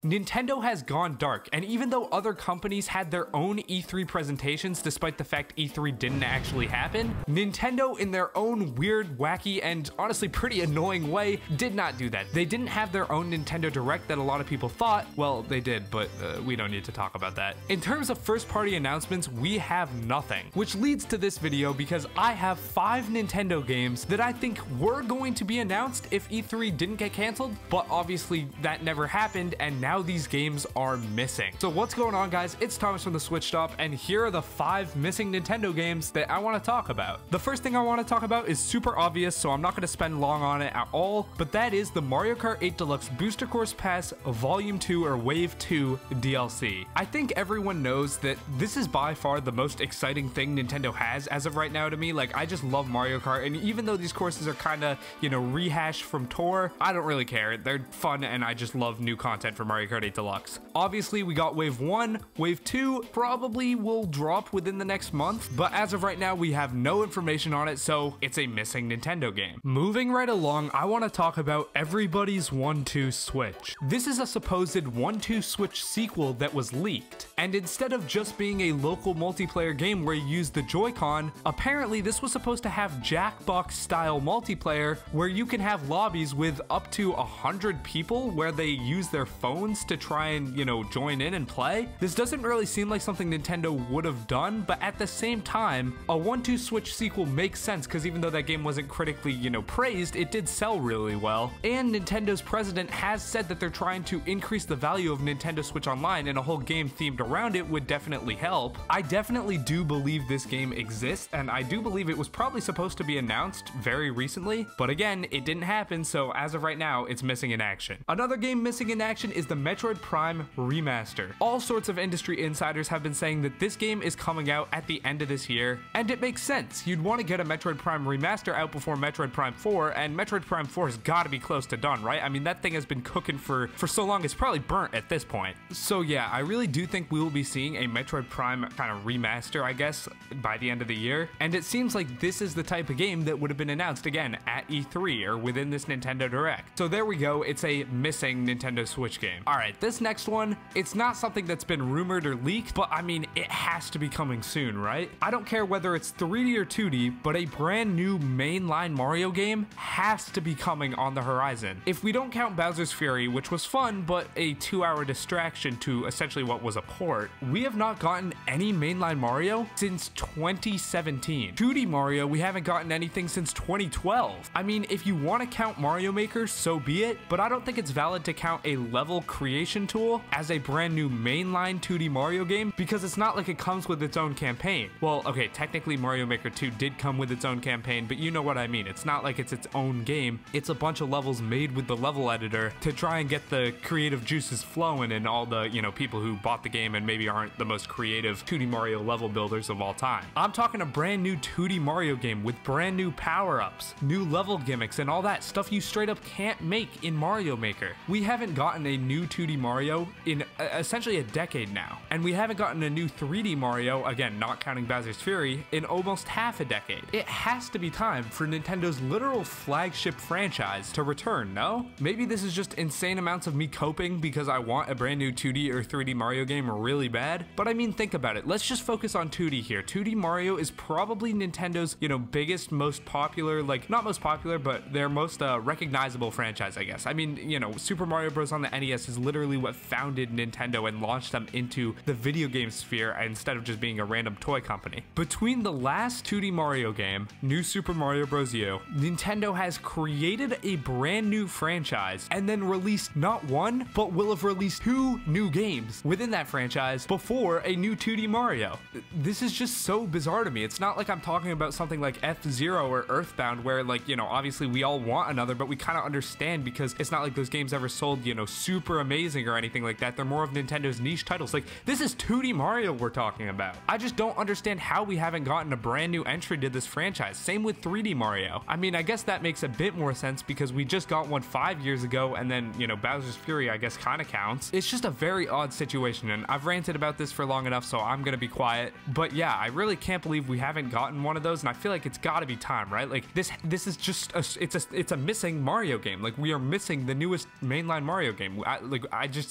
Nintendo has gone dark, and even though other companies had their own E3 presentations despite the fact E3 didn't actually happen, Nintendo in their own weird, wacky, and honestly pretty annoying way did not do that. They didn't have their own Nintendo Direct that a lot of people thought. Well, they did, but we don't need to talk about that. In terms of first-party announcements, we have nothing, which leads to this video because I have 5 Nintendo games that I think were going to be announced if E3 didn't get canceled, but obviously that never happened, and now these games are missing. So what's going on, guys? It's Thomas from the Switch Stop, and here are the 5 missing Nintendo games that I want to talk about. The first thing I want to talk about is super obvious, so I'm not going to spend long on it at all, but that is the Mario Kart 8 Deluxe Booster Course Pass Volume 2 or Wave 2 DLC. I think everyone knows that this is by far the most exciting thing Nintendo has as of right now to me. Like, I just love Mario Kart, and even though these courses are kind of, you know, rehashed from Tour, I don't really care. They're fun, and I just love new content for Mario Kart 8 Deluxe. Obviously, we got Wave 1. Wave 2 probably will drop within the next month, but as of right now, we have no information on it, so it's a missing Nintendo game. Moving right along, I want to talk about Everybody's 1-2 Switch. This is a supposed 1-2 Switch sequel that was leaked, and instead of just being a local multiplayer game where you use the Joy-Con, apparently this was supposed to have Jackbox style multiplayer where you can have lobbies with up to 100 people where they use their phones to try and, you know, join in and play. This doesn't really seem like something Nintendo would have done, but at the same time, a 1-2 Switch sequel makes sense because even though that game wasn't critically, you know, praised, it did sell really well. And Nintendo's president has said that they're trying to increase the value of Nintendo Switch Online, and a whole game themed around it would definitely help. I definitely do believe this game exists, and I do believe it was probably supposed to be announced very recently, but again, it didn't happen, so as of right now, it's missing in action. Another game missing in action is the Metroid Prime Remaster. All sorts of industry insiders have been saying that this game is coming out at the end of this year, and it makes sense. You'd want to get a Metroid Prime Remaster out before Metroid Prime 4, and Metroid Prime 4 has got to be close to done, right? I mean, that thing has been cooking for so long, it's probably burnt at this point. So yeah, I really do think we will be seeing a Metroid Prime kind of remaster, I guess, by the end of the year, and it seems like this is the type of game that would have been announced again at E3 or within this Nintendo Direct. So there we go, it's a missing Nintendo Switch game. Alright, this next one, it's not something that's been rumored or leaked, but I mean, it has to be coming soon, right? I don't care whether it's 3D or 2D, but a brand new mainline Mario game has to be coming on the horizon. If we don't count Bowser's Fury, which was fun, but a 2-hour distraction to essentially what was a port, we have not gotten any mainline Mario since 2017. 2D Mario, we haven't gotten anything since 2012. I mean, if you want to count Mario Maker, so be it, but I don't think it's valid to count a level creation tool as a brand new mainline 2D Mario game because it's not like it comes with its own campaign. Well, okay, technically Mario Maker 2 did come with its own campaign, but you know what I mean. It's not like it's its own game. It's a bunch of levels made with the level editor to try and get the creative juices flowing and all the, you know, people who bought the game and maybe aren't the most creative 2D Mario level builders of all time. I'm talking a brand new 2D Mario game with brand new power-ups, new level gimmicks, and all that stuff you straight up can't make in Mario Maker. We haven't gotten a new 2D Mario in essentially a decade now, and we haven't gotten a new 3D Mario, again, not counting Bowser's Fury, in almost half a decade. It has to be time for Nintendo's literal flagship franchise to return, no? Maybe this is just insane amounts of me coping because I want a brand new 2D or 3D Mario game really bad, but I mean, think about it. Let's just focus on 2D here. 2D Mario is probably Nintendo's, you know, biggest, most popular, like, not most popular, but their most recognizable franchise, I guess. I mean, you know, Super Mario Bros. On the NES is literally what founded Nintendo and launched them into the video game sphere instead of just being a random toy company. Between the last 2D Mario game, New Super Mario Bros. U, Nintendo has created a brand new franchise and then released not one, but will have released 2 new games within that franchise before a new 2D Mario. This is just so bizarre to me. It's not like I'm talking about something like F-Zero or Earthbound where, like, you know, obviously we all want another, but we kind of understand because it's not like those games ever sold, you know, super amazing or anything like that. They're more of Nintendo's niche titles. Like, this is 2D Mario we're talking about. I just don't understand how we haven't gotten a brand new entry to this franchise. Same with 3D Mario. I mean, I guess that makes a bit more sense because we just got one 5 years ago, and then, you know, Bowser's Fury, I guess, kind of counts. It's just a very odd situation, and I've ranted about this for long enough, so I'm gonna be quiet. But yeah, I really can't believe we haven't gotten one of those, and I feel like it's gotta be time, right? Like, this is just it's a missing Mario game. Like, we are missing the newest mainline Mario game.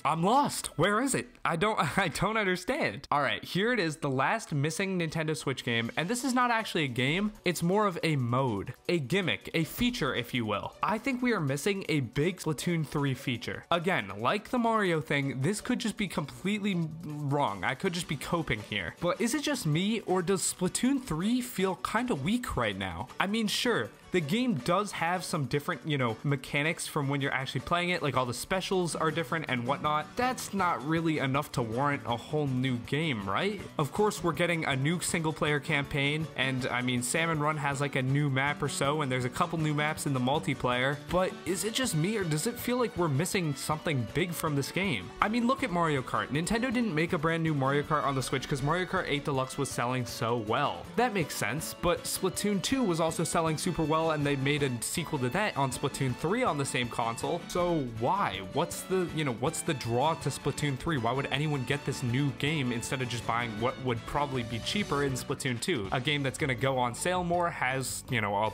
I'm lost. Where is it? I don't understand. All right, here it is, the last missing Nintendo Switch game, and this is not actually a game, it's more of a mode, a gimmick, a feature, if you will. I think we are missing a big Splatoon 3 feature. Again, like the Mario thing, this could just be completely wrong. I could just be coping here. But is it just me, or does Splatoon 3 feel kind of weak right now? I mean, sure, the game does have some different, mechanics from when you're actually playing it, like all the specials are different and whatnot. That's not really enough to warrant a whole new game, right? Of course, we're getting a new single player campaign, and I mean, Salmon Run has like a new map or so, and there's a couple new maps in the multiplayer, but is it just me, or does it feel like we're missing something big from this game? I mean, look at Mario Kart. Nintendo didn't make a brand new Mario Kart on the Switch because Mario Kart 8 Deluxe was selling so well. That makes sense, but Splatoon 2 was also selling super well, and they made a sequel to that on Splatoon 3 on the same console. So why? What's the draw to Splatoon 3? Why would anyone get this new game instead of just buying what would probably be cheaper in Splatoon 2? A game that's gonna go on sale more, has,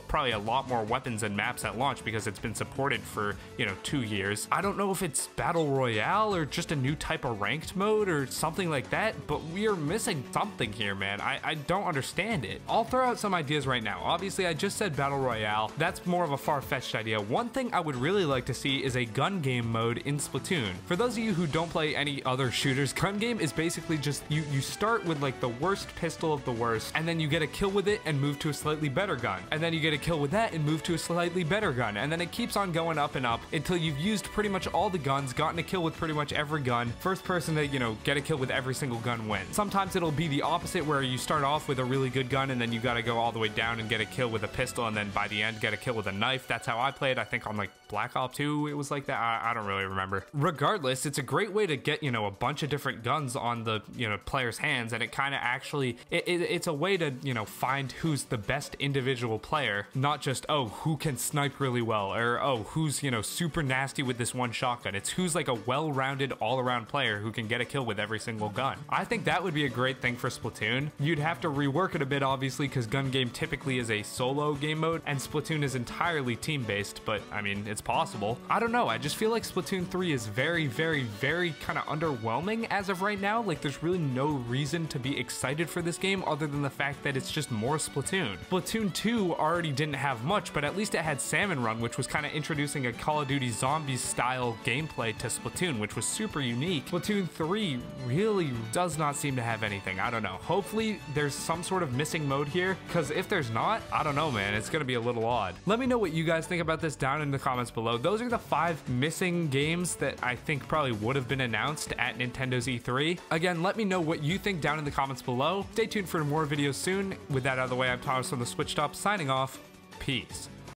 probably a lot more weapons and maps at launch because it's been supported for, 2 years. I don't know if it's Battle Royale or just a new type of ranked mode or something like that, but we are missing something here, man. I don't understand it. I'll throw out some ideas right now. Obviously, I just said Battle Royale. That's more of a far-fetched idea. One thing I would really like to see is a gun game mode in Splatoon. For those of you who don't play any other shooters, gun game is basically just you start with like the worst pistol of the worst, and then you get a kill with it and move to a slightly better gun, and then you get a kill with that and move to a slightly better gun, and then it keeps on going up and up until you've used pretty much all the guns, gotten a kill with pretty much every gun. First person to get a kill with every single gun wins. Sometimes it'll be the opposite, where you start off with a really good gun and then you gotta go all the way down and get a kill with a pistol, and then by the end get a kill with a knife. That's how I played. I think on like Black Ops 2 it was like that. I don't really remember. Regardless, it's a great way to get a bunch of different guns on the player's hands, and it kind of actually it's a way to find who's the best individual player, not just who can snipe really well, or who's super nasty with this one shotgun. It's who's like a well-rounded all-around player who can get a kill with every single gun. I think that would be a great thing for Splatoon. You'd have to rework it a bit, obviously, because gun game typically is a solo game mode and Splatoon is entirely team-based, but I mean, it's possible. I don't know, I just feel like Splatoon 3 is very, very, very kind of underwhelming as of right now. Like, there's really no reason to be excited for this game other than the fact that it's just more Splatoon. Splatoon 2 already didn't have much, but at least it had Salmon Run, which was kind of introducing a Call of Duty Zombies style gameplay to Splatoon, which was super unique. Splatoon 3 really does not seem to have anything. I don't know. Hopefully there's some sort of missing mode here, because if there's not, I don't know, man, it's gonna be a little odd. Let me know what you guys think about this down in the comments below. Those are the 5 missing games that I think probably would have been announced at Nintendo's E3. Again, let me know what you think down in the comments below. Stay tuned for more videos soon. With that out of the way, I'm Thomas from the Switched Up, signing off. Peace.